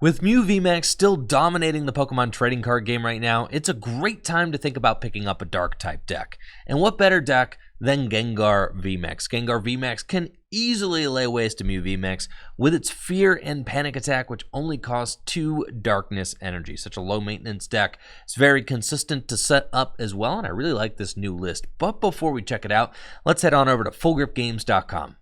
With Mew VMAX still dominating the Pokemon trading card game right now, it's a great time to think about picking up a Dark-type deck. And what better deck than Gengar VMAX? Gengar VMAX can easily lay waste to Mew VMAX with its Fear and Panic attack, which only costs 2 Darkness energy. Such a low-maintenance deck. It's very consistent to set up as well, and I really like this new list. But before we check it out, let's head on over to FullGripGames.com.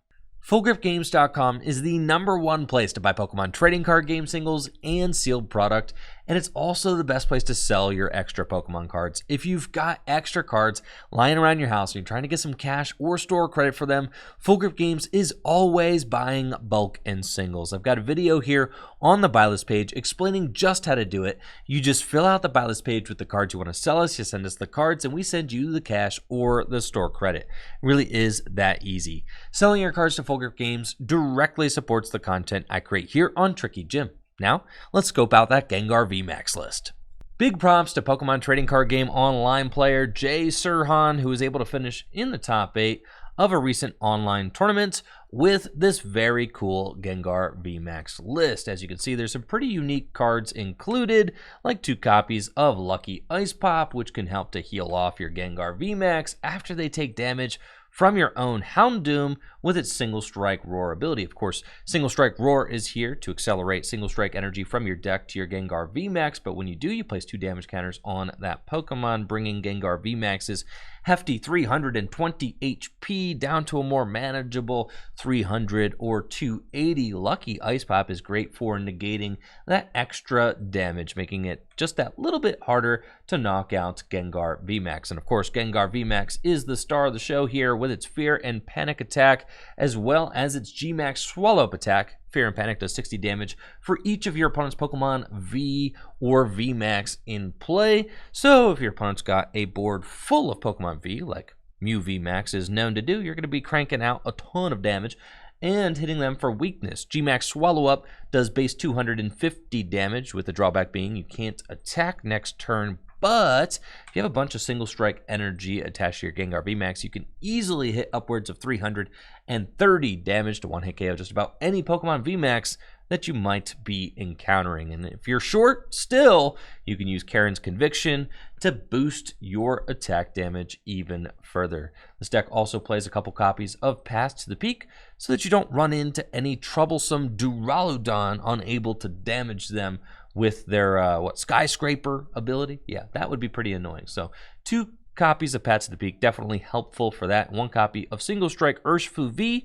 FullGripGames.com is the #1 place to buy Pokemon trading card game singles and sealed product, and it's also the best place to sell your extra Pokemon cards. If you've got extra cards lying around your house and you're trying to get some cash or store credit for them, Full Grip Games is always buying bulk and singles. I've got a video here on the buy list page explaining just how to do it. You just fill out the buy list page with the cards you want to sell us, you send us the cards, and we send you the cash or the store credit. It really is that easy. Selling your cards to Full Grip Games directly supports the content I create here on Tricky Jim. Now, let's scope out that Gengar VMAX list. Big props to Pokemon Trading Card Game online player JSERHAN, who was able to finish in the top 8 of a recent online tournament with this very cool Gengar VMAX list. As you can see, there's some pretty unique cards included, like 2 copies of Lucky Ice Pop, which can help to heal off your Gengar VMAX after they take damage from your own Houndoom with its Single Strike Roar ability. Of course, Single Strike Roar is here to accelerate Single Strike energy from your deck to your Gengar VMAX, but when you do, you place 2 damage counters on that Pokemon, bringing Gengar VMAX's hefty 320 HP down to a more manageable 300 or 280. Lucky Ice Pop is great for negating that extra damage, making it just that little bit harder to knock out Gengar VMAX. And of course, Gengar VMAX is the star of the show here with its Fear and Panic attack, as well as its G-Max Swallow Up attack. Fear and Panic does 60 damage for each of your opponent's Pokemon V or VMAX in play. So if your opponent's got a board full of Pokemon V, like Mew VMAX is known to do, you're going to be cranking out a ton of damage and hitting them for weakness. G-Max Swallow Up does base 250 damage, with the drawback being you can't attack next turn. But if you have a bunch of Single Strike energy attached to your Gengar VMAX, you can easily hit upwards of 330 damage to one-hit KO just about any Pokemon VMAX that you might be encountering. And if you're short still, you can use Karen's Conviction to boost your attack damage even further. This deck also plays a couple copies of Path to the Peak so that you don't run into any troublesome Duraludon unable to damage them with their Skyscraper ability. Yeah, that would be pretty annoying. So 2 copies of Path to the Peak, definitely helpful for that. 1 copy of Single Strike Urshifu V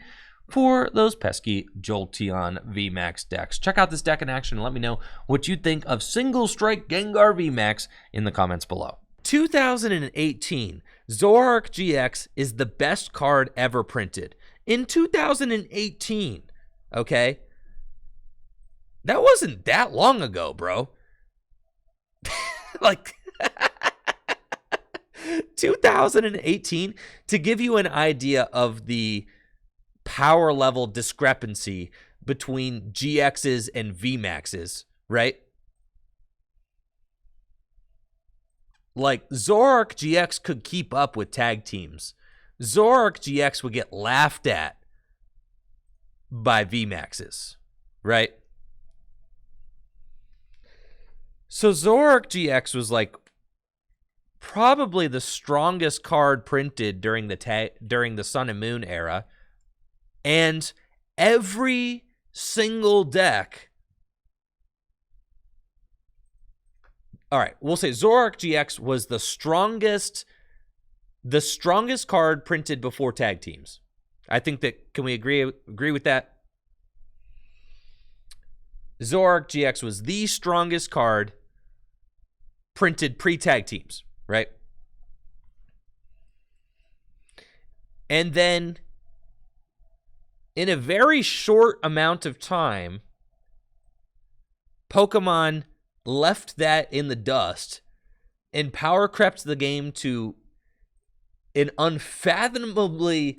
for those pesky Jolteon VMAX decks. Check out this deck in action and let me know what you think of Single Strike Gengar VMAX in the comments below. 2018, Zoroark GX is the best card ever printed. In 2018, okay? That wasn't that long ago, bro. Like 2018, to give you an idea of the power level discrepancy between GXs and VMAXs, right? Like, Zoroark GX could keep up with tag teams. Zoroark GX would get laughed at by VMAXs, right? So Zoroark GX was like probably the strongest card printed during the Sun and Moon era, and every single deck. All right, we'll say Zoroark GX was the strongest card printed before tag teams. I think that, can we agree with that? Zoroark GX was the strongest card printed pre-tag teams, right? And then in a very short amount of time, Pokemon left that in the dust and power crept the game to an unfathomably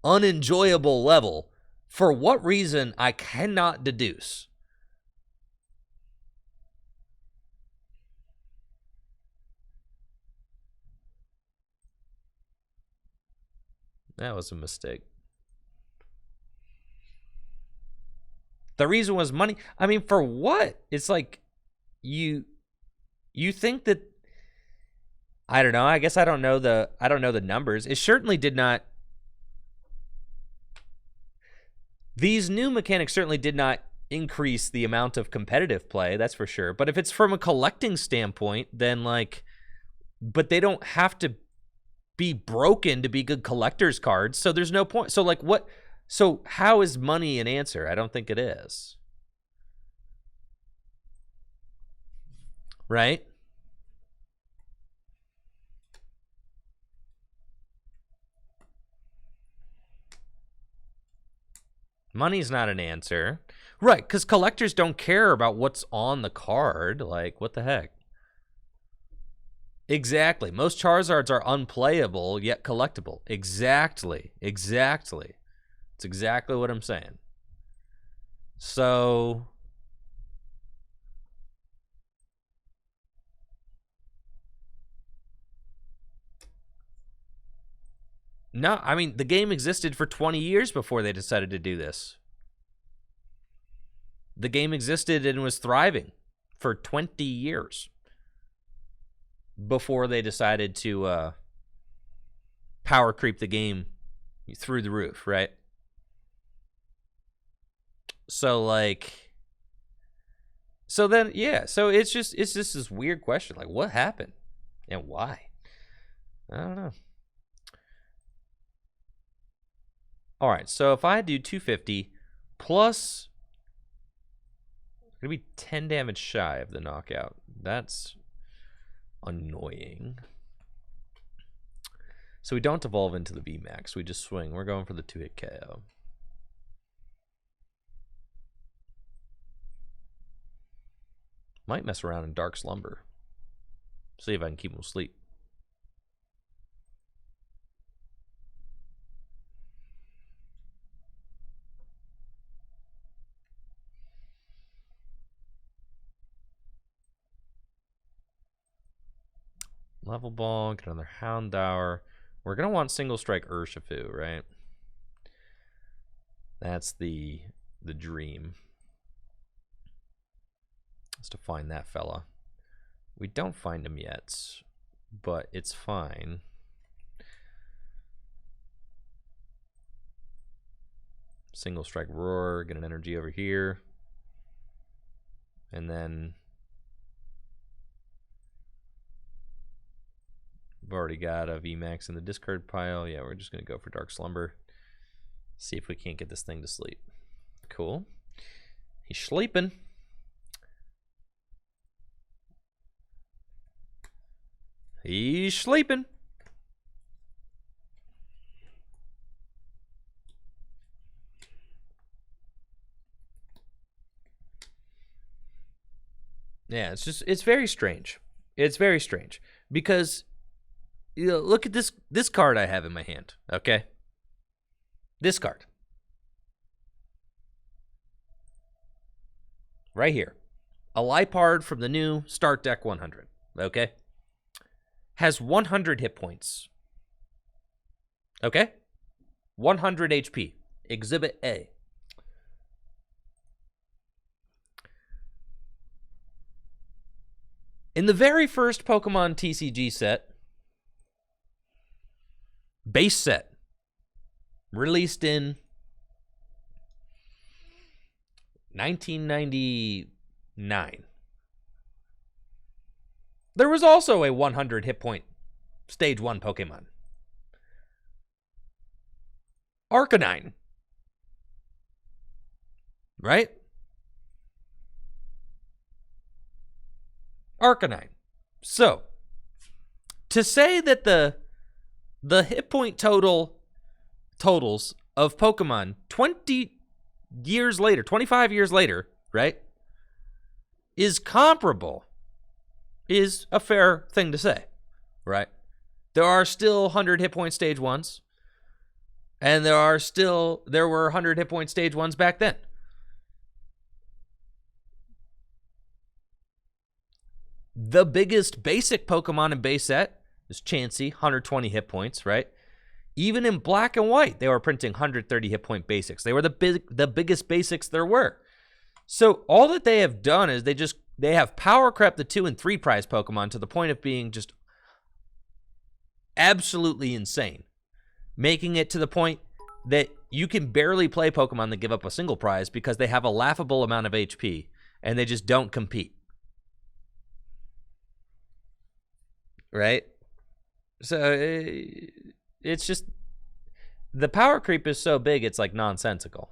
unenjoyable level. For what reason, I cannot deduce. That was a mistake. The reason was money. I mean, for what? It's like you think that, I don't know. I guess I don't know the numbers. It certainly did not. These new mechanics certainly did not increase the amount of competitive play, that's for sure. But if it's from a collecting standpoint, then like, but they don't have to be broken to be good collector's cards, so there's no point. So like what? So how is money an answer? I don't think it is. Right? Money's not an answer. Right, because collectors don't care about what's on the card. Like, what the heck? Exactly. Most Charizards are unplayable, yet collectible. Exactly. Exactly. It's exactly what I'm saying. So... no, I mean, the game existed for 20 years before they decided to do this. The game existed and was thriving for 20 years before they decided to power creep the game through the roof, right? So like, so then, yeah, so it's just this weird question, like what happened and why? I don't know. All right, so if I do 250 plus, gonna be 10 damage shy of the knockout. That's annoying. So we don't evolve into the VMAX. We just swing. We're going for the 2-hit KO. Might mess around in Dark Slumber. See if I can keep him asleep. Level Ball, get another Houndour. We're going to want single strike Urshifu, right? That's the dream. Is to find that fella. We don't find him yet, but it's fine. Single strike Roar, get an energy over here. And then we've already got a VMAX in the discard pile. Yeah, we're just going to go for Dark Slumber. See if we can't get this thing to sleep. Cool. He's sleeping. He's sleeping. Yeah, it's very strange. It's very strange because, you know, look at this card I have in my hand, okay? This card. Right here. A Lipard from the new Start Deck 100, okay? Has 100 hit points. Okay? 100 HP. Exhibit A. In the very first Pokemon TCG set, base set, released in 1999, there was also a 100 hit point Stage 1 Pokemon. Arcanine. Right? Arcanine. So, to say that the hit point totals of Pokemon 20 years later, 25 years later, right, is comparable is a fair thing to say, right? There are still 100 hit point Stage 1s, and there were 100 hit point Stage 1s back then. The biggest basic Pokemon in base set is Chansey, 120 hit points, right? Even in black and white, they were printing 130 hit point basics. They were the biggest basics there were. So all that they have done is they have power crept the 2 and 3 prize Pokemon to the point of being just absolutely insane, making it to the point that you can barely play Pokemon that give up a single prize because they have a laughable amount of HP and they just don't compete. Right? So it's just, the power creep is so big, it's like nonsensical.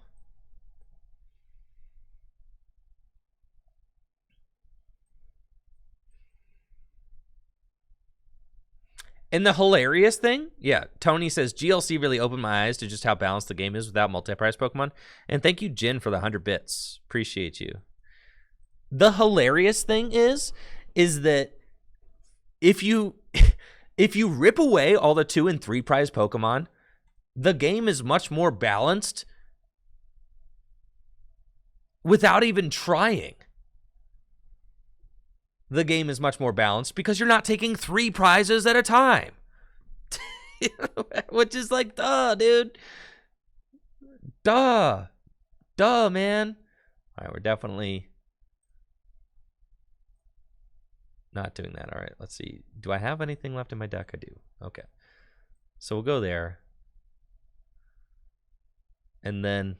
And the hilarious thing, yeah, Tony says, GLC really opened my eyes to just how balanced the game is without multi-prize Pokemon. And thank you, Jin, for the 100 bits. Appreciate you. The hilarious thing is that if you rip away all the 2 and 3 prize Pokemon, the game is much more balanced without even trying. The game is much more balanced because you're not taking 3 prizes at a time. Which is like, duh, dude. Duh, man. All right, we're definitely not doing that. All right, let's see. Do I have anything left in my deck? I do. Okay. So we'll go there. And then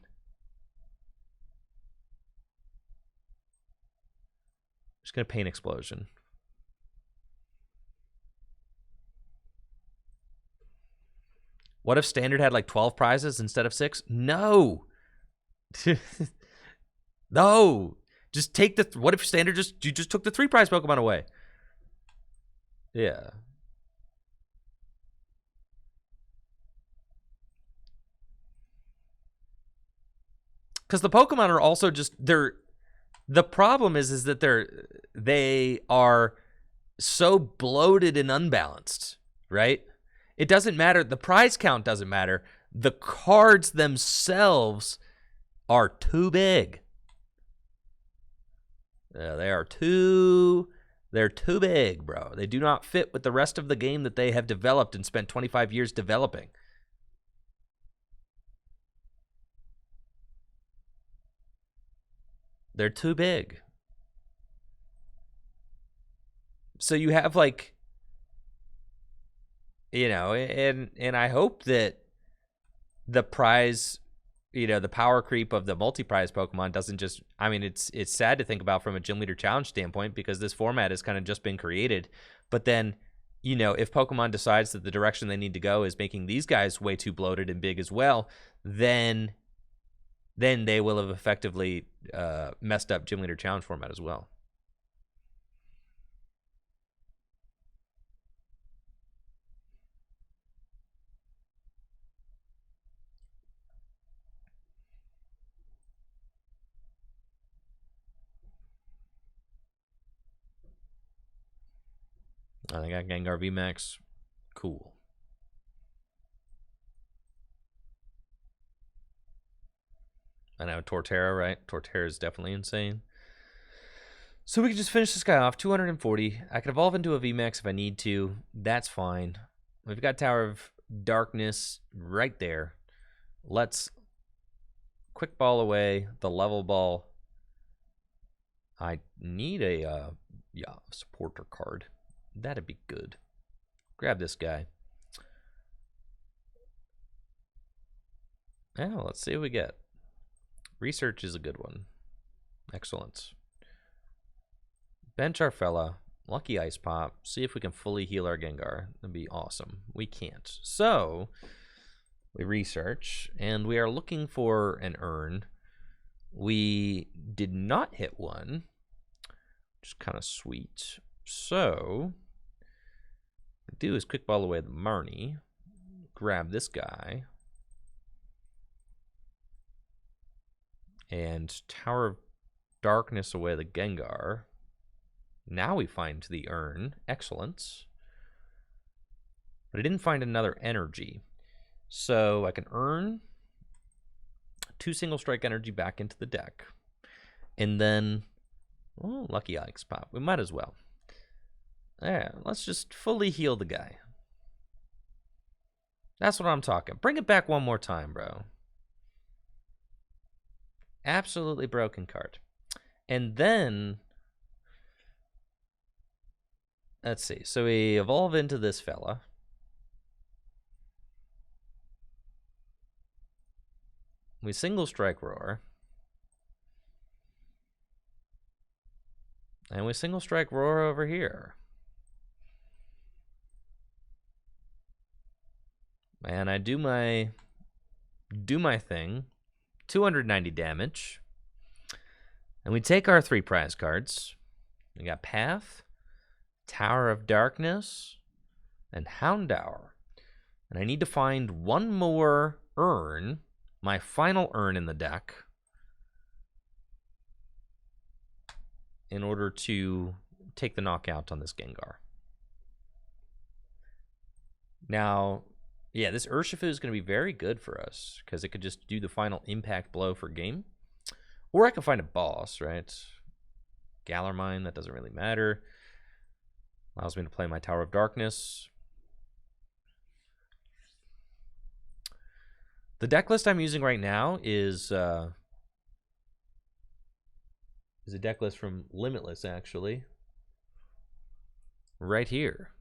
just going to Pain Explosion. What if Standard had like 12 prizes instead of 6? No. No. Just take the... What if Standard you just took the 3 prize Pokemon away? Yeah. Because the Pokemon are also just... The problem is that they are so bloated and unbalanced, right? It doesn't matter. The prize count doesn't matter. The cards themselves are too big. They're too big, bro. They do not fit with the rest of the game that they have developed and spent 25 years developing. They're too big. So you have like, you know, and I hope that the prize, you know, the power creep of the multi-prize Pokemon doesn't just, I mean, it's sad to think about from a Gym Leader Challenge standpoint because this format has kind of just been created. But then, you know, if Pokemon decides that the direction they need to go is making these guys way too bloated and big as well, then they will have effectively messed up Gym Leader Challenge format as well. I got Gengar VMAX. Cool. I know, Torterra, right? Torterra is definitely insane. So we can just finish this guy off. 240. I could evolve into a VMAX if I need to. That's fine. We've got Tower of Darkness right there. Let's quick ball away the level ball. I need a supporter card. That'd be good. Grab this guy. Yeah, let's see what we get. Research is a good one. Excellent. Bench our fella. Lucky Ice Pop. See if we can fully heal our Gengar. That'd be awesome. We can't. So, we research, and we are looking for an Urn. We did not hit one, which is kind of sweet. So, what we do is quick ball away the Marnie. Grab this guy. And Tower of Darkness away the Gengar. Now we find the Urn. Excellent. But I didn't find another energy. So I can earn 2 single strike energy back into the deck. And then, oh, Lucky Ice Pop. We might as well. Yeah, let's just fully heal the guy. That's what I'm talking. Bring it back one more time, bro. Absolutely broken card. And then, let's see. So we evolve into this fella. We single strike roar. And we single strike roar over here. And I do my thing. 290 damage. And we take our 3 prize cards. We got Path, Tower of Darkness, and Houndour. And I need to find one more urn, my final urn in the deck, in order to take the knockout on this Gengar. Now, yeah, this Urshifu is going to be very good for us because it could just do the final impact blow for game. Or I can find a boss, right? Gallermine, that doesn't really matter. Allows me to play my Tower of Darkness. The deck list I'm using right now is a deck list from Limitless, actually. Right here.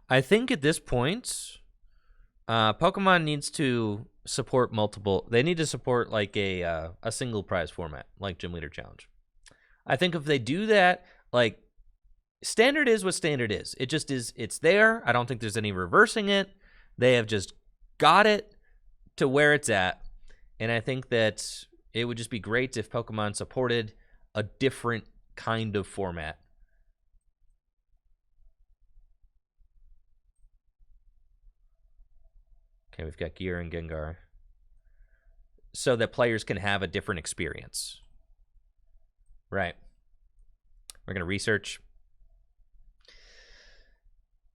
I think at this point, Pokemon needs to support multiple. They need to support like a single prize format, like Gym Leader Challenge. I think if they do that, like standard is what standard is. It just is. It's there. I don't think there's any reversing it. They have just got it to where it's at, and I think that it would just be great if Pokemon supported a different kind of format. Okay, we've got Gear and Gengar. So that players can have a different experience. Right. We're going to research.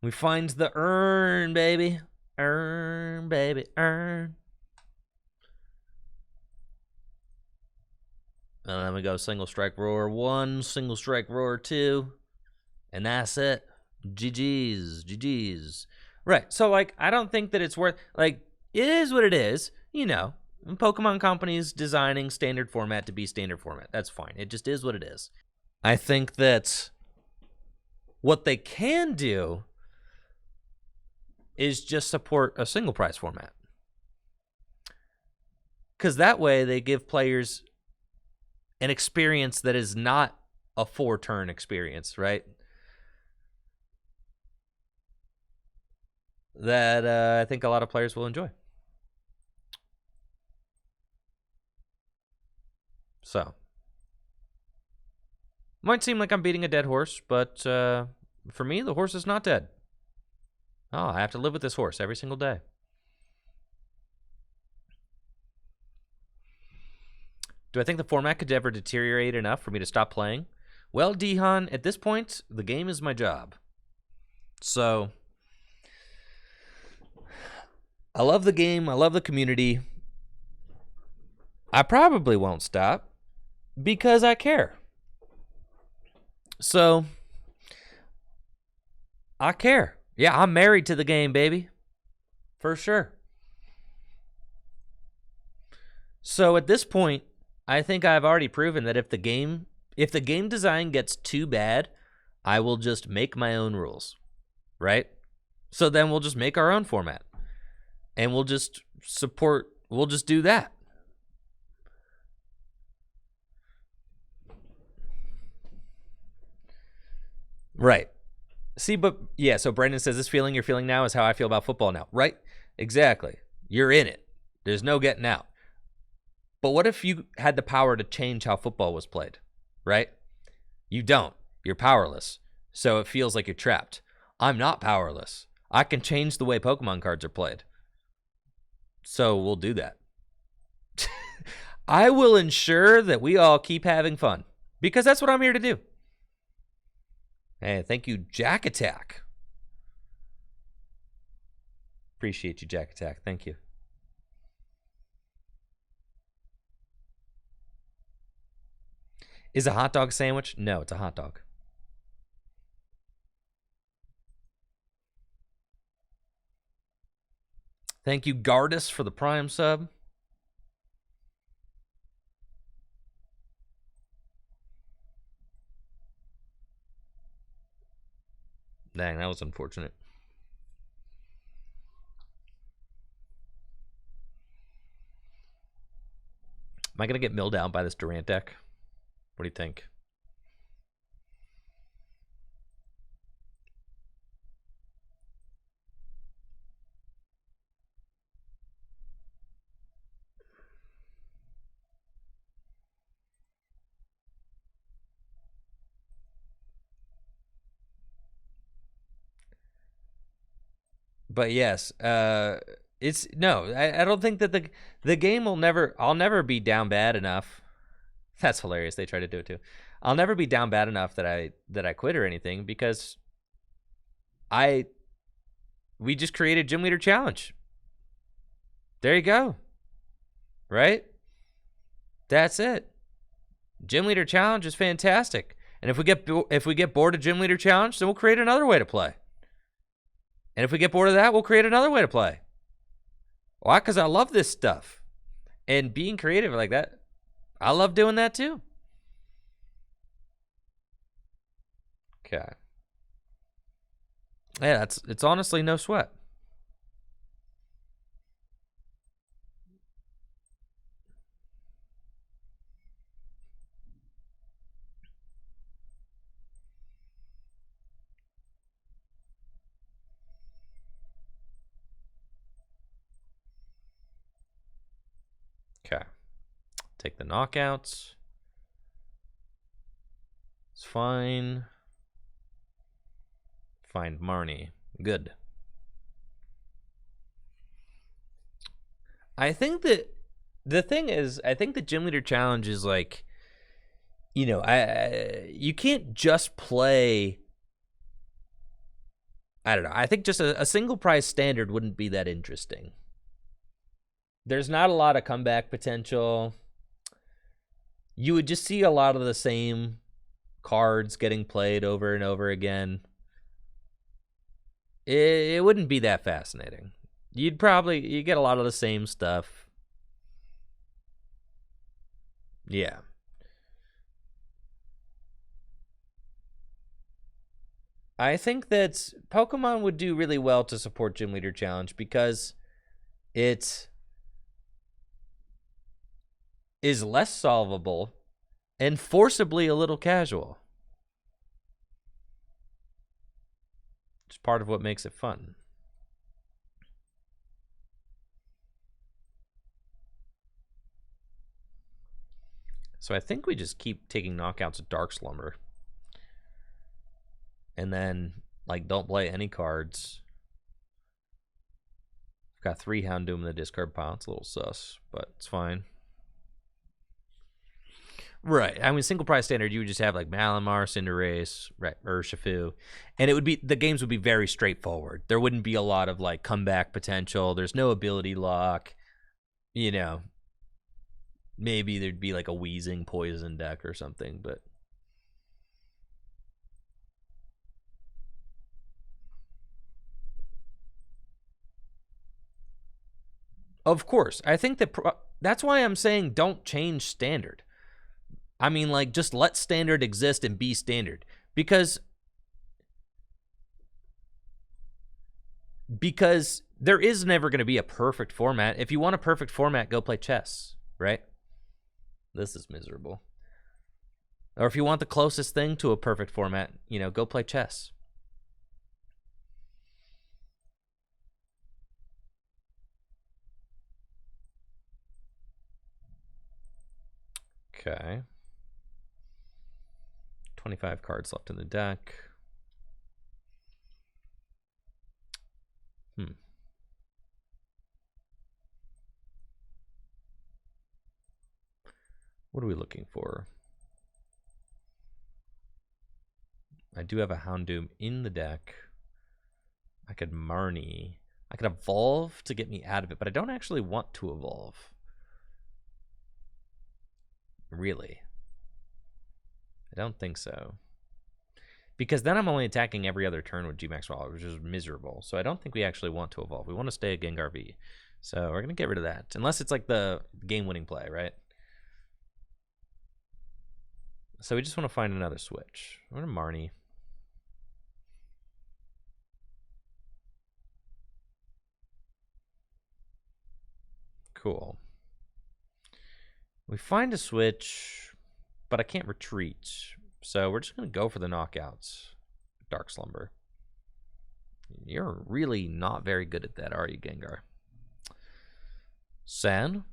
We find the urn, baby. Urn, baby, urn. And then we go single strike roar 1, single strike roar 2. And that's it. GG's, GG's. Right, so, like, I don't think that it's worth, like, it is what it is, you know. Pokemon Company's designing standard format to be standard format. That's fine. It just is what it is. I think that what they can do is just support a single prize format. Because that way they give players an experience that is not a 4-turn experience, right? That I think a lot of players will enjoy. So, might seem like I'm beating a dead horse, but for me, the horse is not dead. Oh, I have to live with this horse every single day. Do I think the format could ever deteriorate enough for me to stop playing? Well, Dihan, at this point, the game is my job. So, I love the game. I love the community. I probably won't stop because I care. So, I care. Yeah, I'm married to the game, baby. For sure. So, at this point, I think I've already proven that if the game design gets too bad, I will just make my own rules. Right? So then we'll just make our own format. And we'll just do that. Right. See, but yeah, so Brandon says this feeling you're feeling now is how I feel about football now. Right? Exactly. You're in it. There's no getting out. But what if you had the power to change how football was played? Right? You don't. You're powerless. So it feels like you're trapped. I'm not powerless. I can change the way Pokemon cards are played. So we'll do that. I will ensure that we all keep having fun because that's what I'm here to do. Hey, thank you, Jack Attack. Appreciate you, Jack Attack. Thank you. Is a hot dog sandwich? No, it's a hot dog. Thank you, Gardus, for the Prime sub. Dang, that was unfortunate. Am I going to get milled out by this Durant deck? What do you think? But yes, it's no. I don't think that the game will never. I'll never be down bad enough. That's hilarious. They try to do it too. I'll never be down bad enough that I quit or anything because we just created Gym Leader Challenge. There you go. Right? That's it. Gym Leader Challenge is fantastic. And if we get bored of Gym Leader Challenge, then we'll create another way to play. And if we get bored of that, we'll create another way to play. Why? Because I love this stuff. And being creative like that, I love doing that too. Okay. Yeah, it's honestly no sweat. Okay. Take the knockouts. It's fine. Find Marnie. Good. I think that the thing is, I think the Gym Leader Challenge is like, you know, you can't just play. I don't know. I think just a single prize standard wouldn't be that interesting. There's not a lot of comeback potential. You would just see a lot of the same cards getting played over and over again. It wouldn't be that fascinating. You get a lot of the same stuff. Yeah. I think that Pokemon would do really well to support Gym Leader Challenge because it is less solvable and forcibly a little casual. It's part of what makes it fun. So I think we just keep taking knockouts at Dark Slumber. And then, like, don't play any cards. I've got 3 Houndoom in the discard pile. It's a little sus, but it's fine. Right. I mean, single prize standard, you would just have, like, Malamar, Cinderace, right, Urshifu. And the games would be very straightforward. There wouldn't be a lot of, like, comeback potential. There's no ability lock. You know, maybe there'd be, like, a Wheezing Poison deck or something, but... Of course. I think that's why I'm saying don't change standard. I mean, like, just let standard exist and be standard. Because there is never going to be a perfect format. If you want a perfect format, go play chess, right? This is miserable. Or if you want the closest thing to a perfect format, you know, go play chess. Okay. 25 cards left in the deck. What are we looking for? I do have a Houndoom in the deck. I could Marnie. I could evolve to get me out of it, but I don't actually want to evolve. Really? I don't think so. Because then I'm only attacking every other turn with Gmax Wallet, which is miserable. So I don't think we actually want to evolve. We want to stay at Gengar V. So we're going to get rid of that. Unless it's like the game-winning play, right? So we just want to find another switch. We're going to Marnie. Cool. We find a switch, but I can't retreat. So we're just going to go for the knockouts. Dark Slumber. You're really not very good at that, are you, Gengar? San.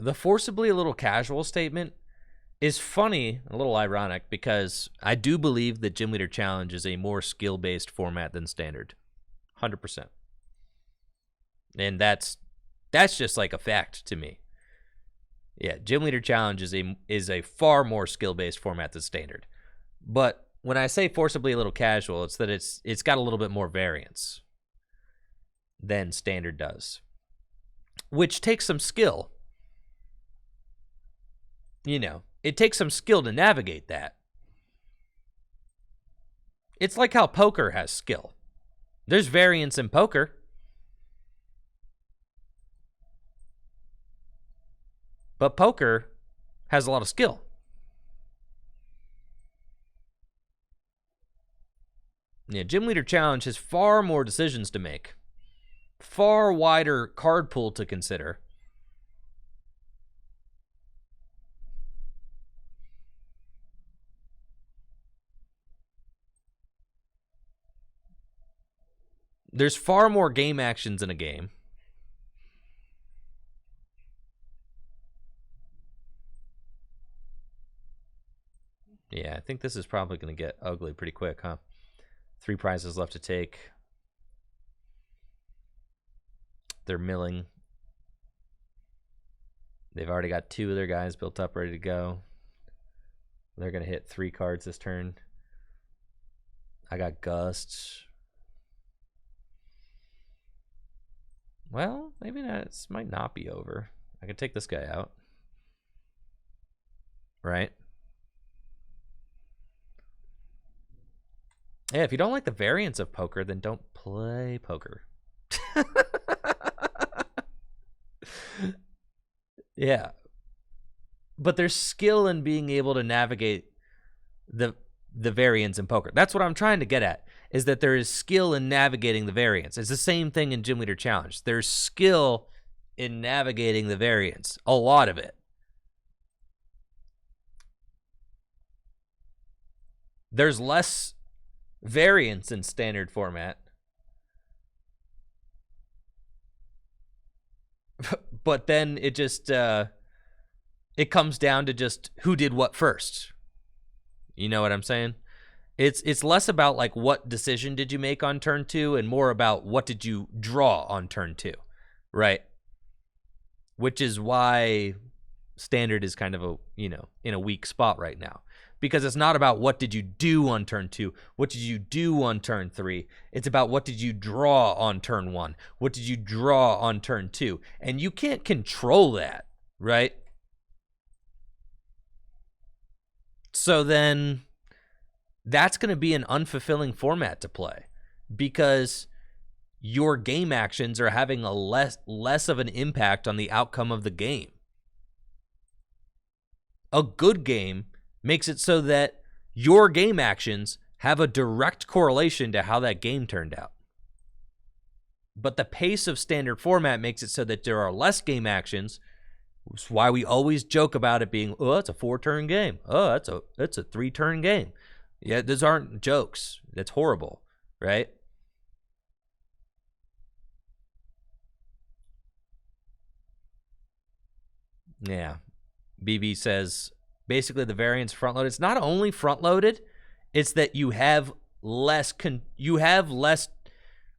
The forcibly a little casual statement is funny, a little ironic, because I do believe that Gym Leader Challenge is a more skill-based format than Standard. 100%. And that's just like a fact to me. Yeah, Gym Leader Challenge is a far more skill-based format than Standard. But when I say forcibly a little casual, it's that it's got a little bit more variance than Standard does, which takes some skill. You know, it takes some skill to navigate that. It's like how poker has skill. There's variance in poker. But poker has a lot of skill. Yeah, Gym Leader Challenge has far more decisions to make. Far wider card pool to consider. There's far more game actions in a game. Yeah, I think this is probably going to get ugly pretty quick, huh? 3 prizes left to take. They're milling. They've already got 2 of their guys built up, ready to go. They're going to hit 3 cards this turn. I got Gust. Well, maybe this might not be over. I could take this guy out. Right? Yeah, if you don't like the variance of poker, then don't play poker. Yeah. But there's skill in being able to navigate the variance in poker. That's what I'm trying to get at, is that there is skill in navigating the variance. It's the same thing in Gym Leader Challenge. There's skill in navigating the variance. A lot of it. There's less variance in Standard format. But then it just it comes down to just who did what first. You know what I'm saying? It's less about like what decision did you make on turn 2 and more about what did you draw on turn 2, right? Which is why Standard is kind of a, you know, in a weak spot right now. Because it's not about what did you do on turn 2, what did you do on turn 3. It's about what did you draw on turn 1, what did you draw on turn 2. And you can't control that, right? So then that's going to be an unfulfilling format to play because your game actions are having a less of an impact on the outcome of the game. A good game makes it so that your game actions have a direct correlation to how that game turned out. But the pace of Standard format makes it so that there are less game actions. That's why we always joke about it being, oh, it's a 4-turn game. Oh, that's a 3-turn game. Yeah, those aren't jokes. That's horrible, right? Yeah. BB says, basically the variance front-loaded. It's not only front-loaded, it's that you have less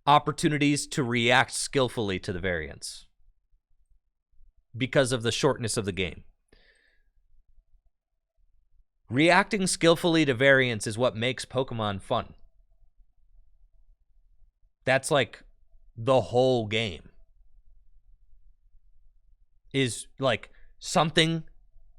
opportunities to react skillfully to the variance because of the shortness of the game. Reacting skillfully to variance is what makes Pokemon fun. That's like the whole game. Is like something,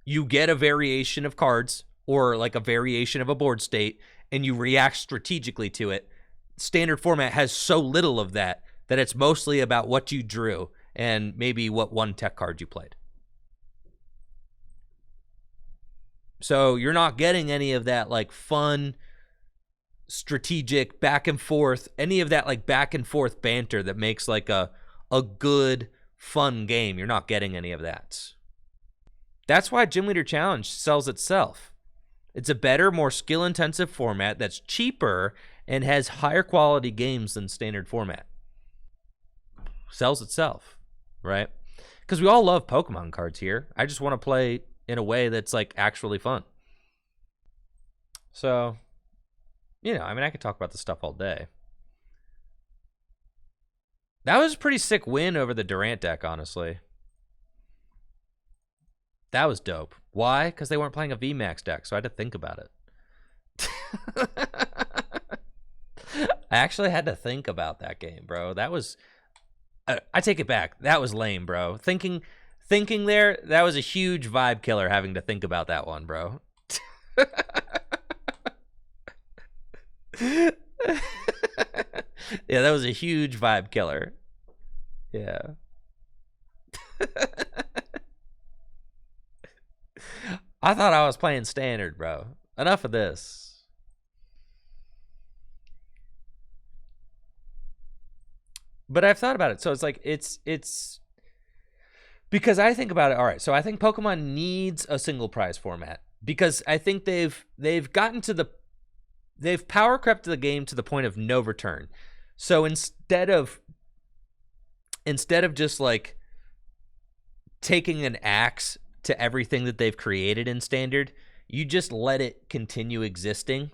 you get a variation of cards or like a variation of a board state and you react strategically to it. Standard format has so little of that that it's mostly about what you drew and maybe what one tech card you played. So you're not getting any of that like fun, strategic back and forth, any of that like back and forth banter that makes like a good, fun game. You're not getting any of that. That's why Gym Leader Challenge sells itself. It's a better, more skill-intensive format that's cheaper and has higher quality games than standard format. Sells itself, right? Because we all love Pokemon cards here. I just want to play in a way that's like actually fun. So, you know, I mean, I could talk about this stuff all day. That was a pretty sick win over the Durant deck, honestly. That was dope. Why? Because they weren't playing a VMAX deck, so I had to think about it. I actually had to think about that game, bro. That was... I take it back. That was lame, bro. Thinking there, that was a huge vibe killer having to think about that one, bro. Yeah, that was a huge vibe killer. Yeah. I thought I was playing standard, bro. Enough of this. But I've thought about it. So it's like, it's because I think about it. All right. So I think Pokemon needs a single prize format because I think they've gotten to they've power crept the game to the point of no return. So instead of just like taking an axe to everything that they've created in standard, you just let it continue existing,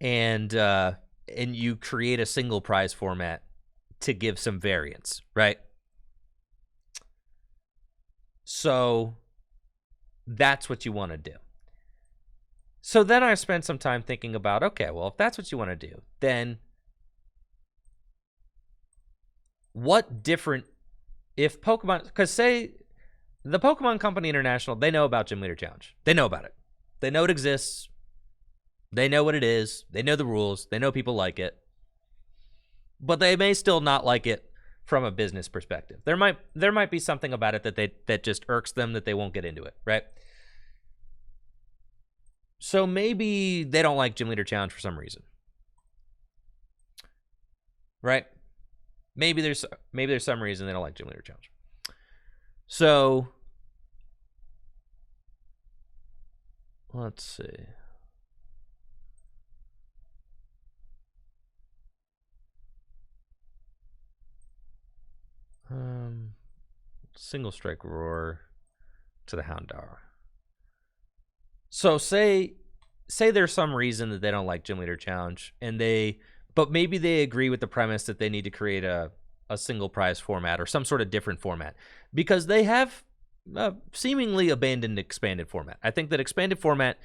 and you create a single prize format to give some variance, right? So that's what you want to do. So then I spent some time thinking about, okay, well, if that's what you want to do, then what different, if Pokemon, because say the Pokemon Company International, they know about Gym Leader Challenge. They know about it. They know it exists. They know what it is. They know the rules. They know people like it. But they may still not like it from a business perspective. There might be something about it that just irks them that they won't get into it, right? So maybe they don't like Gym Leader Challenge for some reason, right? Maybe there's some reason they don't like Gym Leader Challenge. So let's see. Single strike roar to the Houndour. So say there's some reason that they don't like Gym Leader Challenge, but maybe they agree with the premise that they need to create a single prize format or some sort of different format because they have seemingly abandoned expanded format. I think that expanded format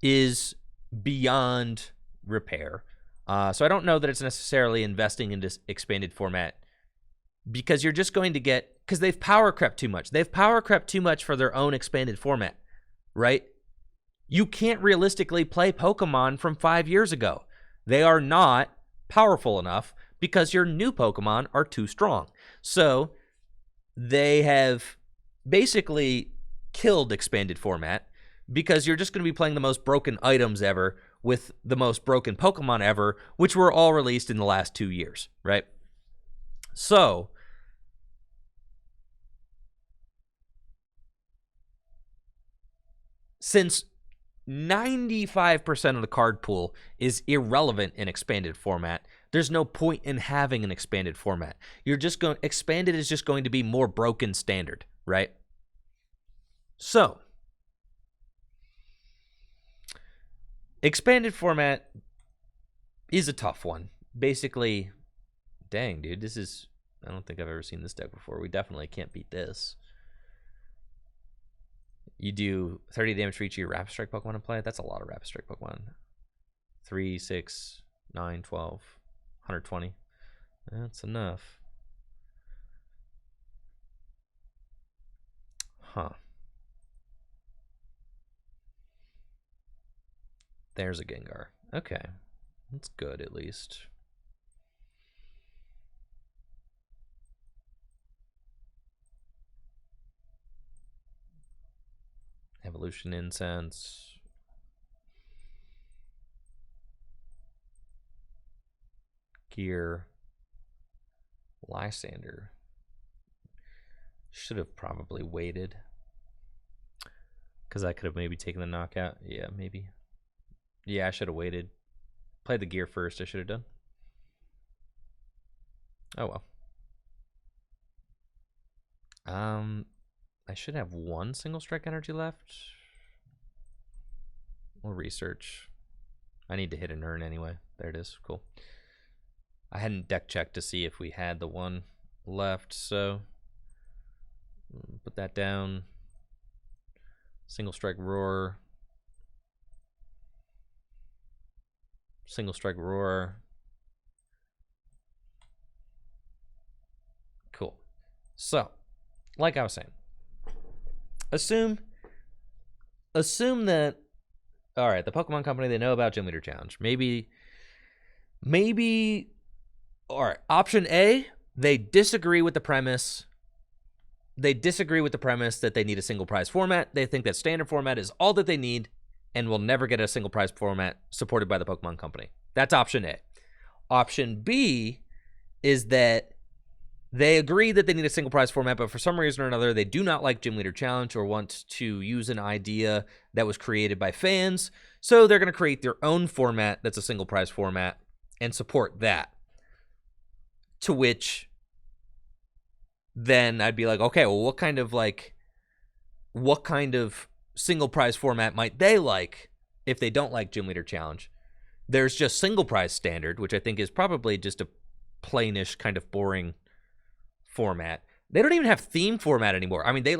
is beyond repair. So I don't know that it's necessarily investing in this expanded format because you're just going to get, because they've power crept too much. They've power crept too much for their own expanded format, right? You can't realistically play Pokemon from 5 years ago. They are not powerful enough because your new Pokemon are too strong. So they have basically killed expanded format because you're just going to be playing the most broken items ever with the most broken Pokemon ever, which were all released in the last 2 years, right? So since 95% of the card pool is irrelevant in expanded format, there's no point in having an expanded format. Expanded is just going to be more broken standard, right? So expanded format is a tough one. Basically, dang, dude, I don't think I've ever seen this deck before. We definitely can't beat this. You do 30 damage for each of your Rapid Strike Pokemon in play. That's a lot of Rapid Strike Pokemon. 3, 6, 9, 12, 120. That's enough. Huh. There's a Gengar. Okay. That's good, at least. Evolution Incense. Gear. Lysander. Should have probably waited. Because I could have maybe taken the knockout. Yeah, maybe. Yeah, I should have waited. Played the gear first, I should have done. Oh well. I should have one single strike energy left. We'll research. I need to hit an urn anyway. There it is. Cool. I hadn't deck checked to see if we had the one left, so put that down. Single strike roar. Single strike roar. Cool. So, like I was saying, assume that, all right, the Pokemon Company, they know about Gym Leader Challenge. Maybe, all right, option A, they disagree with the premise. They disagree with the premise that they need a single prize format. They think that standard format is all that they need and will never get a single prize format supported by the Pokemon Company. That's option A. Option B is that they agree that they need a single prize format, but for some reason or another, they do not like Gym Leader Challenge or want to use an idea that was created by fans. So they're going to create their own format that's a single prize format and support that. To which then I'd be like, okay, well, what kind of single prize format might they like if they don't like Gym Leader Challenge? There's just single prize standard, which I think is probably just a plainish kind of boring format. They don't even have theme format anymore. I mean, they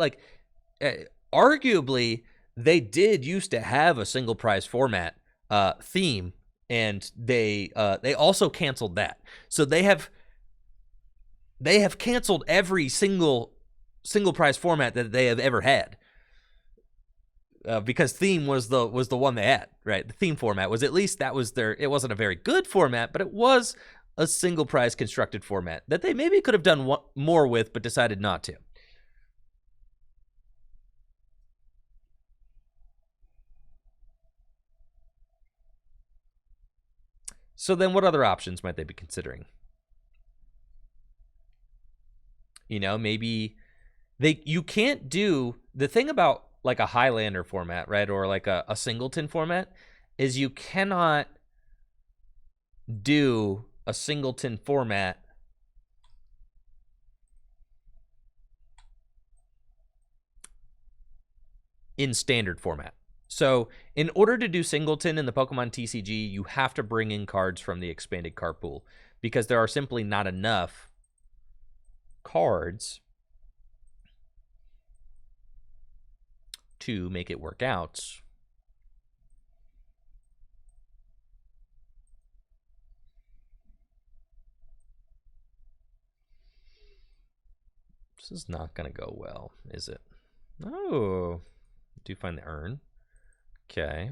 arguably they did used to have a single prize format theme, and they also canceled that. So they have canceled every single prize format that they have ever had. Because theme was the one they had, right? The theme format was, at least that was their, it wasn't a very good format, but it was a single prize constructed format that they maybe could have done more with, but decided not to. So then what other options might they be considering? You know, maybe you can't do, the thing about like a Highlander format, right? Or like a singleton format is you cannot do a singleton format in standard format. So in order to do singleton in the Pokemon TCG, you have to bring in cards from the expanded card pool because there are simply not enough cards to make it work out. This is not going to go well, is it? Oh, do find the urn. Okay.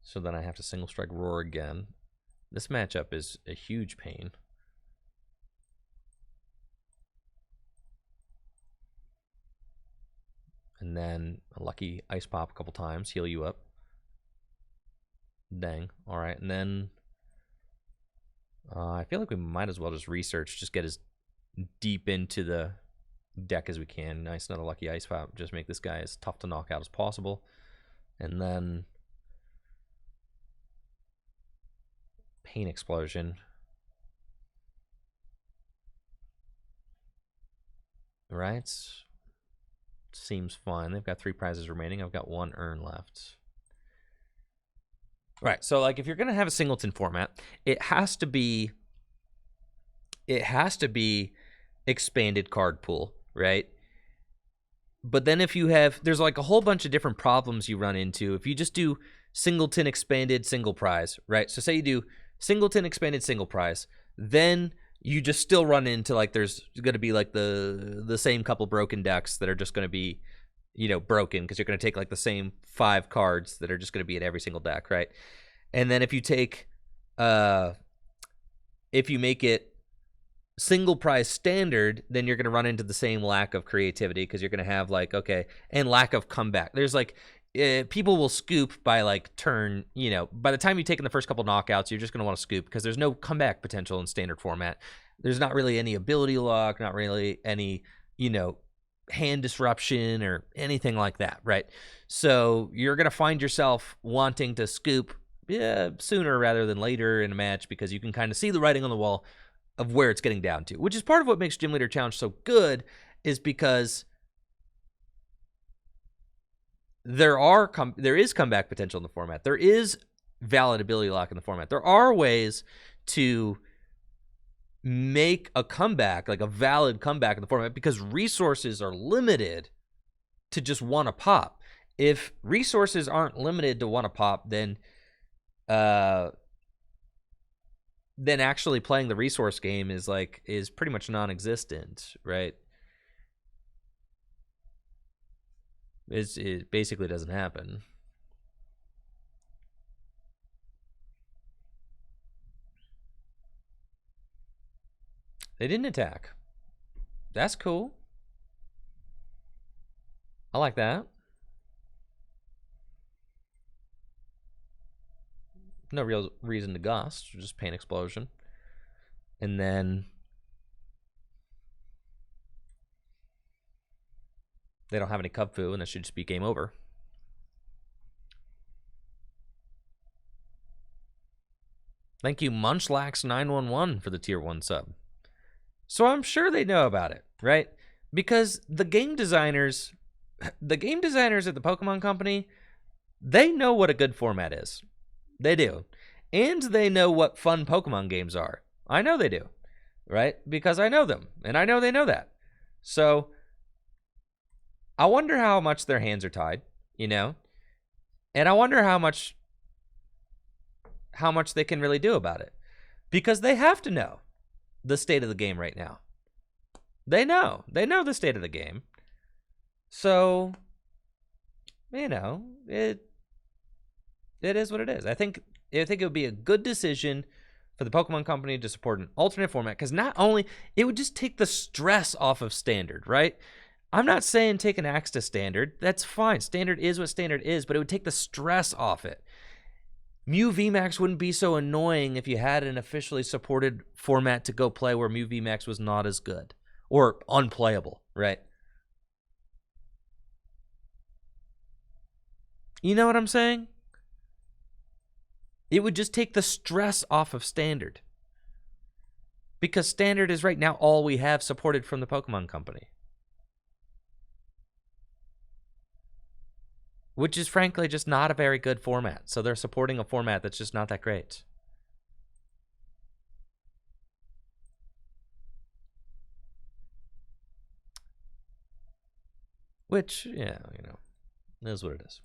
So then I have to single strike roar again. This matchup is a huge pain. And then a Lucky Ice Pop a couple times, heal you up. Dang. All right, and then I feel like we might as well just research, just get as deep into the deck as we can. Nice, another Lucky Ice Pop. Just make this guy as tough to knock out as possible. And then Pain Explosion. Right? Seems fine. They've got 3 prizes remaining. I've got 1 urn left. Right. So like if you're going to have a singleton format, it has to be expanded card pool, right? But then if you have, there's like a whole bunch of different problems you run into if you just do singleton expanded single prize, right? So say you do singleton expanded single prize, then you just still run into like there's going to be like the same couple broken decks that are just going to be, you know, broken because you're going to take like the same 5 cards that are just going to be in every single deck, right? And then if you take if you make it single price standard, then you're going to run into the same lack of creativity because you're going to have like, okay, and lack of comeback. There's like, people will scoop by like turn, you know, by the time you've taken the first couple knockouts, you're just going to want to scoop because there's no comeback potential in standard format. There's not really any ability lock, not really any, you know, hand disruption or anything like that, right? So you're going to find yourself wanting to scoop sooner rather than later in a match because you can kind of see the writing on the wall of where it's getting down to, which is part of what makes Gym Leader Challenge so good, is because there is comeback potential in the format. There is valid ability lock in the format. There are ways to make a comeback, like a valid comeback in the format, because resources are limited to just one a pop. If resources aren't limited to one a pop, then actually playing the resource game is pretty much non-existent, right? It basically doesn't happen. They didn't attack. That's cool. I like that. No real reason to gust, just Pain Explosion. And then they don't have any Kubfu, and that should just be game over. Thank you, Munchlax911, for the tier 1 sub. So I'm sure they know about it, right? Because the game designers at the Pokemon Company, they know what a good format is. They do. And they know what fun Pokemon games are. I know they do, right? Because I know them, and I know they know that. So I wonder how much their hands are tied, you know? And I wonder how much they can really do about it. Because they have to know the state of the game right now. They know the state of the game. So, you know, it is what it is. I think it would be a good decision for the Pokemon Company to support an alternate format, because not only it would just take the stress off of standard, right? I'm not saying take an axe to standard. That's fine. Standard is what standard is, but it would take the stress off it. Mew VMAX wouldn't be so annoying if you had an officially supported format to go play where Mew VMAX was not as good or unplayable, right? You know what I'm saying? It would just take the stress off of standard. Because standard is right now all we have supported from the Pokemon Company. Which is frankly just not a very good format. So they're supporting a format that's just not that great. Which, yeah, you know, is what it is.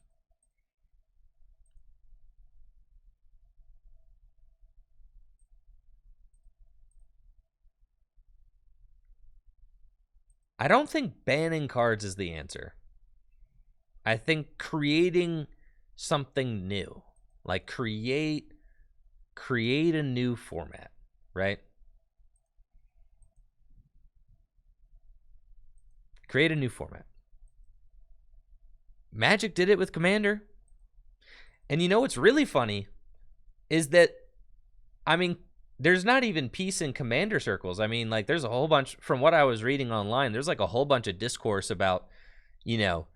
I don't think banning cards is the answer. I think creating something new, like create a new format, right? Create a new format. Magic did it with Commander. And you know what's really funny is that, I mean, there's not even peace in Commander circles. I mean, like, there's a whole bunch, from what I was reading online, there's like a whole bunch of discourse about, you know,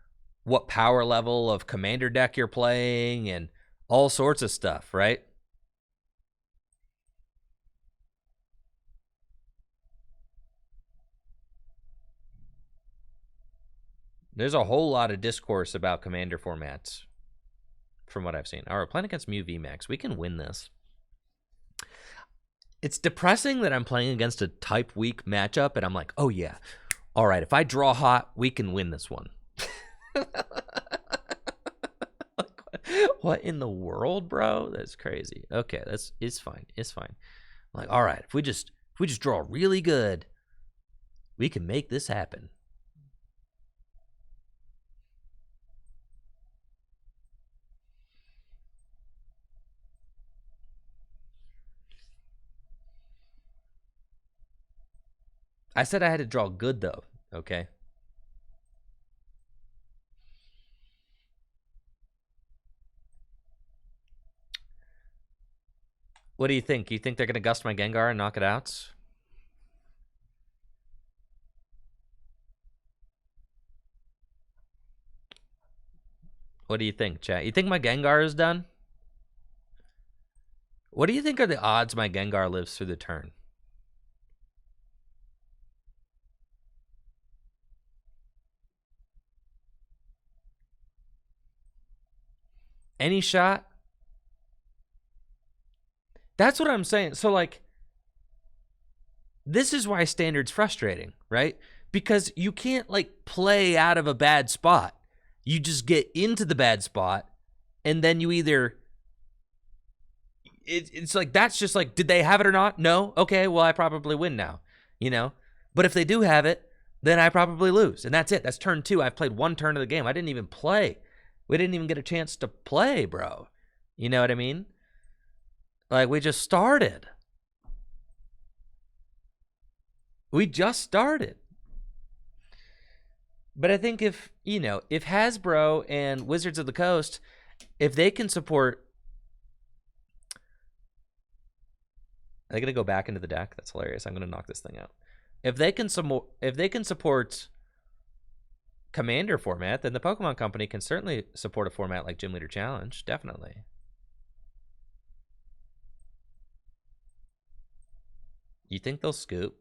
what power level of Commander deck you're playing and all sorts of stuff, right? There's a whole lot of discourse about Commander formats from what I've seen. All right, playing against Mew VMAX. We can win this. It's depressing that I'm playing against a type weak matchup and I'm like, oh yeah, all right, if I draw hot, we can win this one. What in the world, bro? That's crazy. Okay, it's fine. It's fine. I'm like, all right, if we just draw really good, we can make this happen. I said I had to draw good, though, okay? What do you think? You think they're going to gust my Gengar and knock it out? What do you think, chat? You think my Gengar is done? What do you think are the odds my Gengar lives through the turn? Any shot? That's what I'm saying. So, like, this is why Standard's frustrating, right? Because you can't, like, play out of a bad spot. You just get into the bad spot, and then you either... It's like, that's just like, did they have it or not? No? Okay, well, I probably win now, you know? But if they do have it, then I probably lose. And that's it. That's turn 2. I've played 1 turn of the game. I didn't even play. We didn't even get a chance to play, bro. You know what I mean? Like, we just started. We just started. But I think if, you know, if Hasbro and Wizards of the Coast, if they can support... Are they going to go back into the deck? That's hilarious. I'm going to knock this thing out. If they can support Commander format, then the Pokemon Company can certainly support a format like Gym Leader Challenge. Definitely. You think they'll scoop?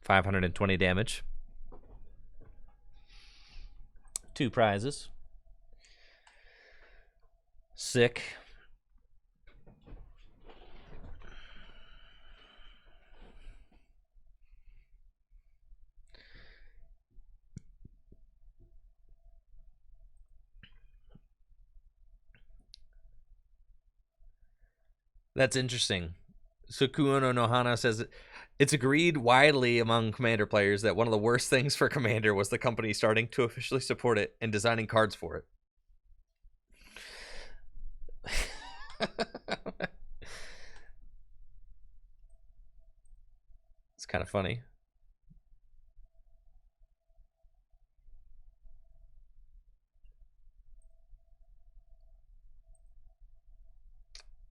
$520 damage. 2 prizes. Sick. That's interesting. Sukuono Nohana says it's agreed widely among Commander players that one of the worst things for Commander was the company starting to officially support it and designing cards for it. It's kind of funny.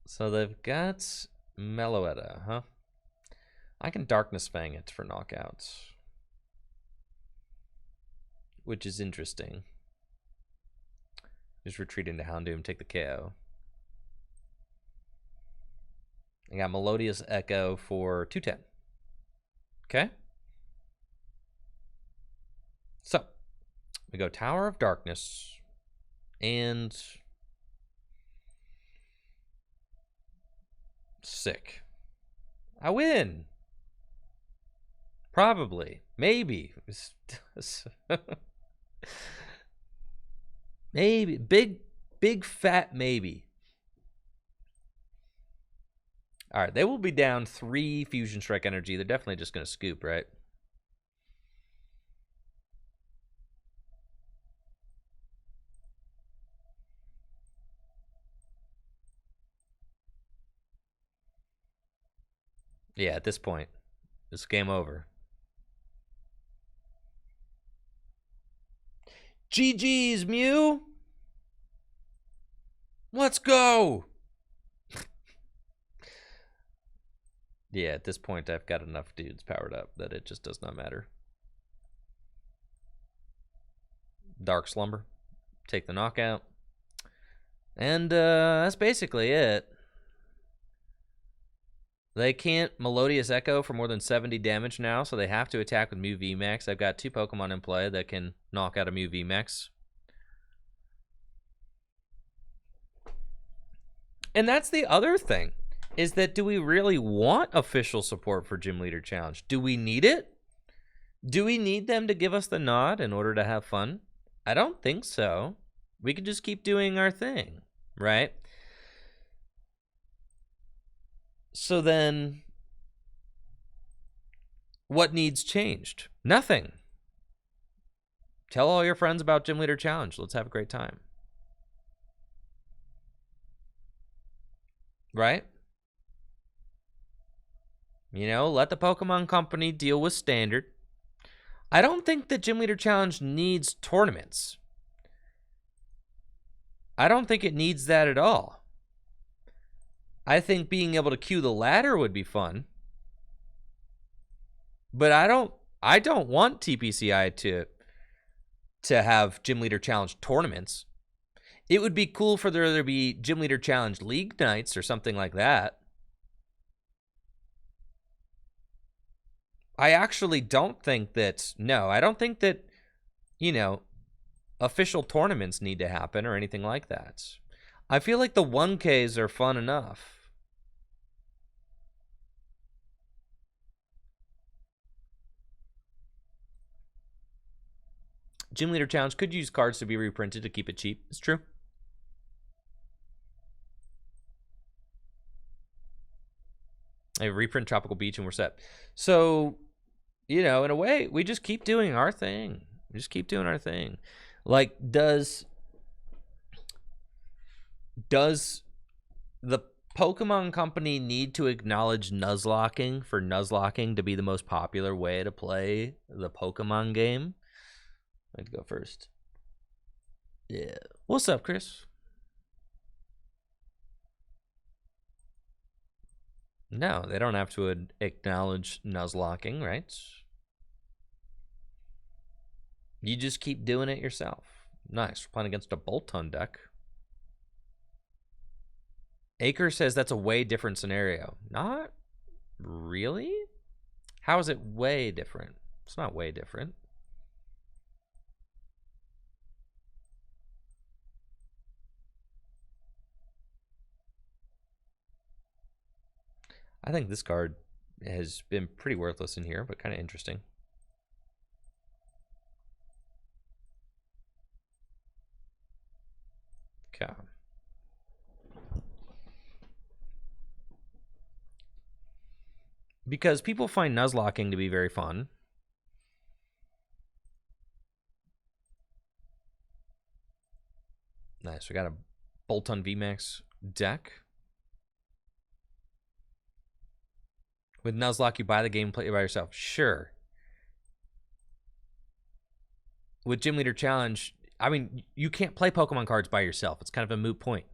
So they've got Meloetta, huh? I can Darkness Fang it for knockouts, which is interesting. Just retreat into Houndoom, take the KO. I got Melodious Echo for 210. Okay. So we go Tower of Darkness and sick. I win. Probably. Maybe. Maybe. Big fat maybe. All right. They will be down 3 Fusion Strike energy. They're definitely just going to scoop, right? Yeah, at this point, it's game over. GG's, Mew. Let's go. Yeah, at this point, I've got enough dudes powered up that it just does not matter. Dark Slumber. Take the knockout. And that's basically it. They can't Melodious Echo for more than 70 damage now, so they have to attack with Mew VMAX. I've got 2 Pokemon in play that can knock out a Mew VMAX. And that's the other thing, is that do we really want official support for Gym Leader Challenge? Do we need it? Do we need them to give us the nod in order to have fun? I don't think so. We can just keep doing our thing, right? So then, What needs changed? Nothing. Tell all your friends about Gym Leader Challenge. Let's have a great time. Right? You know, let the Pokemon Company deal with Standard. I don't think that Gym Leader Challenge needs tournaments. I don't think it needs that at all. I think being able to queue the ladder would be fun. But I don't want TPCI to have Gym Leader Challenge tournaments. It would be cool for there to be Gym Leader Challenge League nights or something like that. I actually don't think that, no, I don't think that, you know, official tournaments need to happen or anything like that. I feel like the 1Ks are fun enough. Gym Leader Challenge could use cards to be reprinted to keep it cheap. It's true. I reprint Tropical Beach and we're set. So, you know, in a way, we just keep doing our thing. We just keep doing our thing. Like, does the Pokemon Company need to acknowledge Nuzlocking for Nuzlocking to be the most popular way to play the Pokemon game? I'd go first. Yeah. What's up, Chris? No, they don't have to acknowledge Nuzlocking, right? You just keep doing it yourself. Nice. We're playing against a Bolton deck. Aker says that's a way different scenario. Not really? How is it way different? It's not way different. I think this card has been pretty worthless in here, but kind of interesting. Okay. Because people find Nuzlocking to be very fun. Nice. We got a Bolton VMAX deck. With Nuzlocke, you buy the game and play it by yourself. Sure. With Gym Leader Challenge, I mean, you can't play Pokemon cards by yourself. It's kind of a moot point.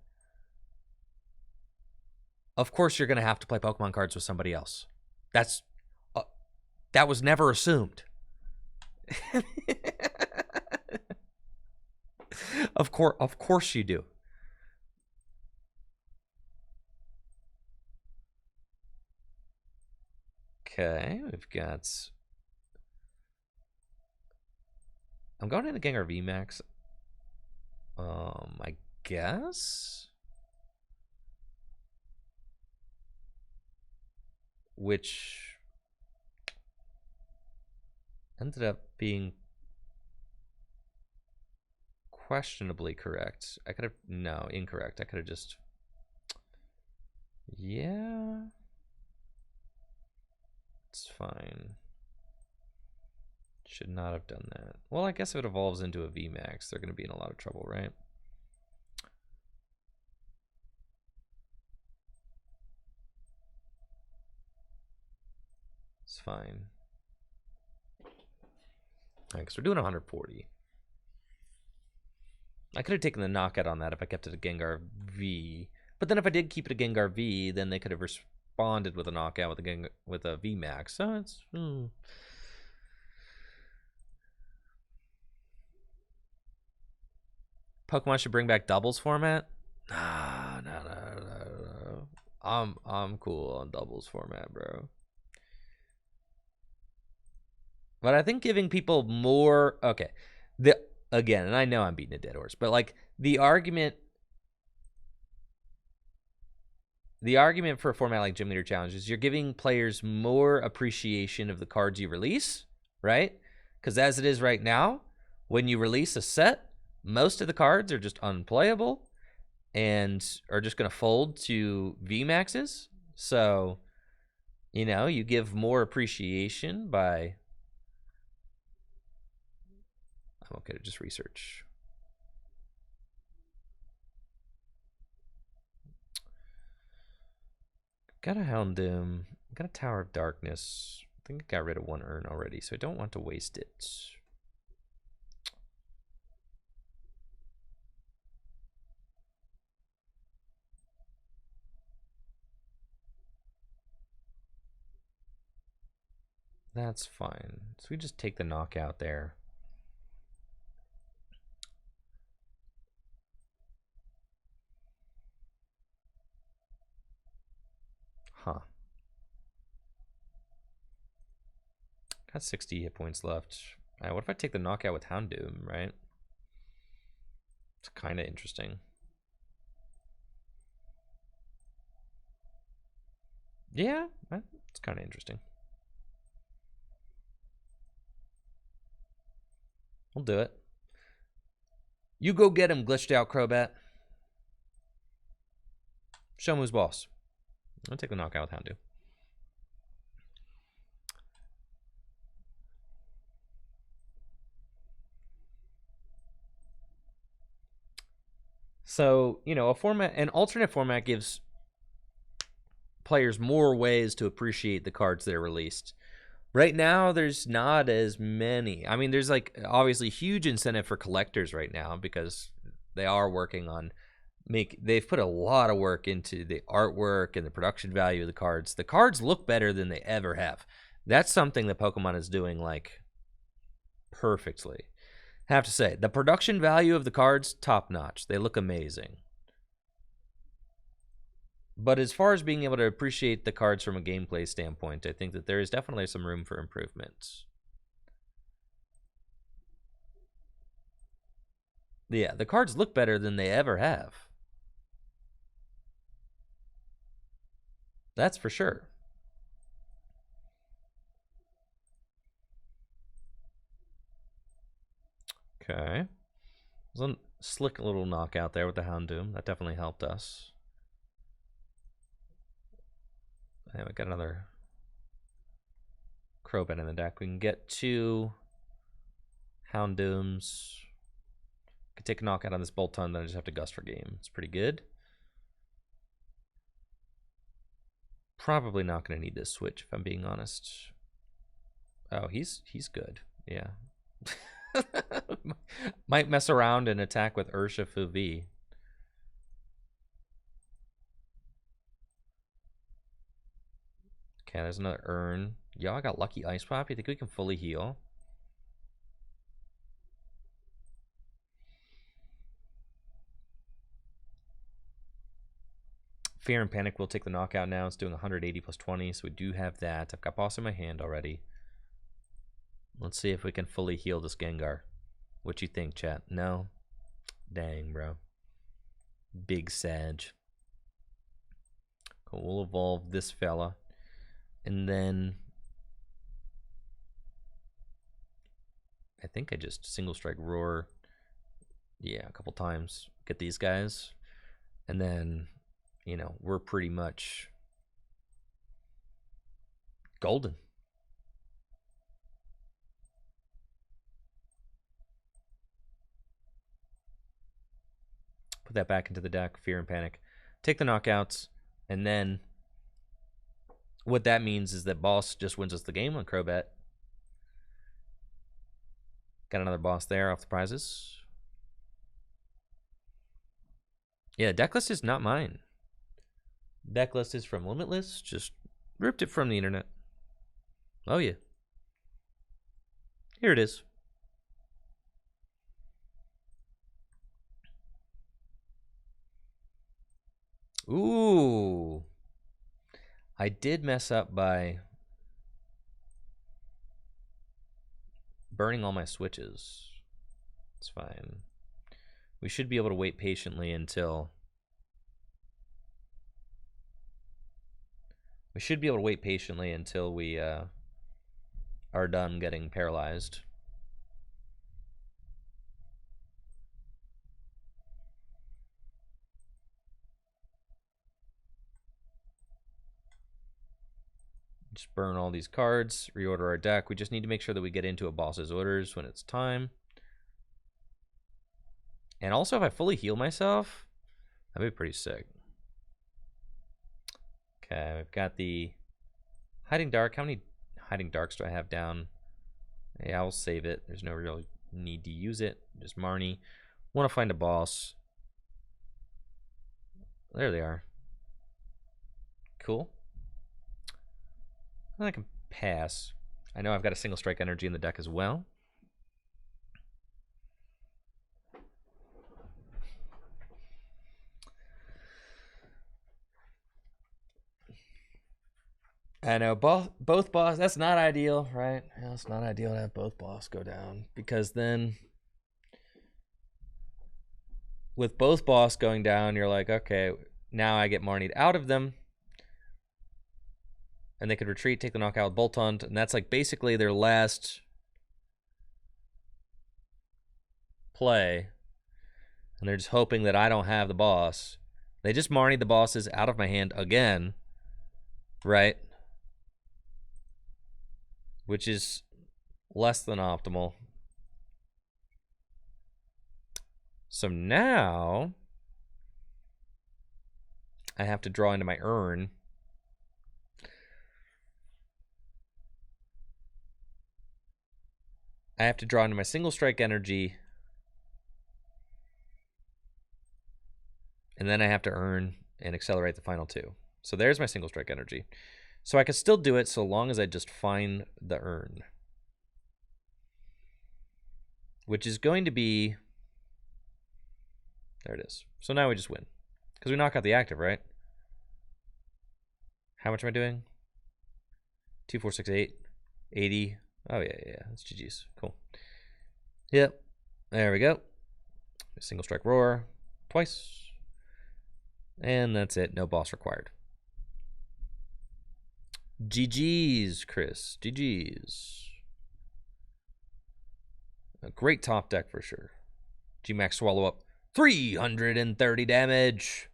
Of course, you're going to have to play Pokemon cards with somebody else. That was never assumed. Of course you do. Okay, we've got... I'm going into Gengar VMAX. I guess? Which ended up being questionably correct. I could have... No, incorrect. I could have just... Yeah... It's fine. Should not have done that. Well, I guess if it evolves into a VMAX, they're going to be in a lot of trouble, right? It's fine. Because we're doing 140. I could have taken the knockout on that if I kept it a Gengar V. But then if I did keep it a Gengar V, then they could have responded with a knockout with a VMAX. So it's... Pokemon should bring back doubles format? No. I'm cool on doubles format, bro. But I think giving people more... Okay. Again, and I know I'm beating a dead horse, but like the argument for a format like Gym Leader Challenge is you're giving players more appreciation of the cards you release, right? Because as it is right now, when you release a set, most of the cards are just unplayable and are just going to fold to VMAXs. So You know, you give more appreciation by... I'm okay to just research. Got a Houndoom. Got a Tower of Darkness. I think I got rid of one urn already, so I don't want to waste it. That's fine. So we just take the knockout there. Huh. Got 60 hit points left. All right, what if I take the knockout with Houndoom, right? It's kind of interesting. Yeah, it's kind of interesting. We'll do it. You go get him, glitched out Crobat. Show him who's boss. I'll take the knockout with Houndoom. So, you know, an alternate format gives players more ways to appreciate the cards that are released. Right now, there's not as many. I mean, there's like obviously huge incentive for collectors right now because they are working on they've put a lot of work into the artwork and the production value of the cards. The cards look better than they ever have. That's something that Pokemon is doing like perfectly. Have to say, the production value of the cards, top notch. They look amazing. But as far as being able to appreciate the cards from a gameplay standpoint, I think that there is definitely some room for improvement. Yeah, the cards look better than they ever have. That's for sure. Okay. There's a slick little knockout there with the Houndoom. That definitely helped us. And we got another Crobat in the deck. We can get 2 Houndooms. Could take a knockout on this Bolton, then I just have to Gust for game. It's pretty good. Probably not going to need this switch, if I'm being honest. Oh, he's good. Yeah. Might mess around and attack with Urshifu V. Okay, there's another Urn. Yo, I got Lucky Ice Pop. You think we can fully heal? Fear and Panic will take the knockout now. It's doing 180 plus 20, so we do have that. I've got Boss in my hand already. Let's see if we can fully heal this Gengar. What you think, chat? No? Dang, bro. Big Sag. Cool, we'll evolve this fella. And then... I think I just single strike Roar. Yeah, a couple times. Get these guys. And then, you know, we're pretty much golden. Put that back into the deck, Fear and Panic. Take the knockouts, and then what that means is that boss just wins us the game on Crobat. Got another boss there off the prizes. Yeah, deck list is not mine. Deck list is from Limitless. Just ripped it from the internet. Oh, yeah. Here it is. Ooh. I did mess up by burning all my switches. It's fine. We should be able to wait patiently until... We should be able to wait patiently until we are done getting paralyzed. Just burn all these cards, reorder our deck. We just need to make sure that we get into a boss's orders when it's time. And also, if I fully heal myself, that'd be pretty sick. Okay, I've got the Hiding Dark. How many Hiding Darks do I have down? Yeah, I'll save it. There's no real need to use it. Just Marnie. Want to find a boss. There they are. Cool. I can pass. I know I've got a single strike energy in the deck as well. I know both boss. That's not ideal, right? Yeah, it's not ideal to have both boss go down, because then with both boss going down, you're like, okay, now I get Marnied out of them, and they could retreat, take the knockout with Bolt Hunt, and that's like basically their last play, and they're just hoping that I don't have the boss. They just Marnied the bosses out of my hand again, right? Which is less than optimal. So now I have to draw into my urn. I have to draw into my single strike energy. And then I have to earn and accelerate the final two. So there's my single strike energy. So I can still do it so long as I just find the urn. Which is going to be... There it is. So now we just win. Because we knock out the active, right? How much am I doing? 2, 4, 6, 8. 80. Oh, yeah. That's GG's. Cool. Yep. There we go. Single strike roar. Twice. And that's it. No boss required. GG's, Chris. GG's. A great top deck for sure. GMAX swallow up 330 damage.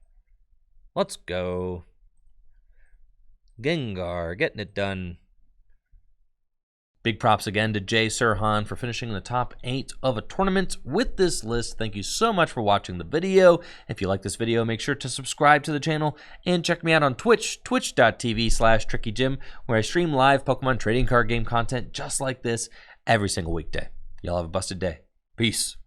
Let's go. Gengar getting it done. Big props again to JSERHAN for finishing in the top 8 of a tournament with this list. Thank you so much for watching the video. If you like this video, make sure to subscribe to the channel and check me out on Twitch, twitch.tv/TrickyJim, where I stream live Pokemon trading card game content just like this every single weekday. Y'all have a busted day. Peace.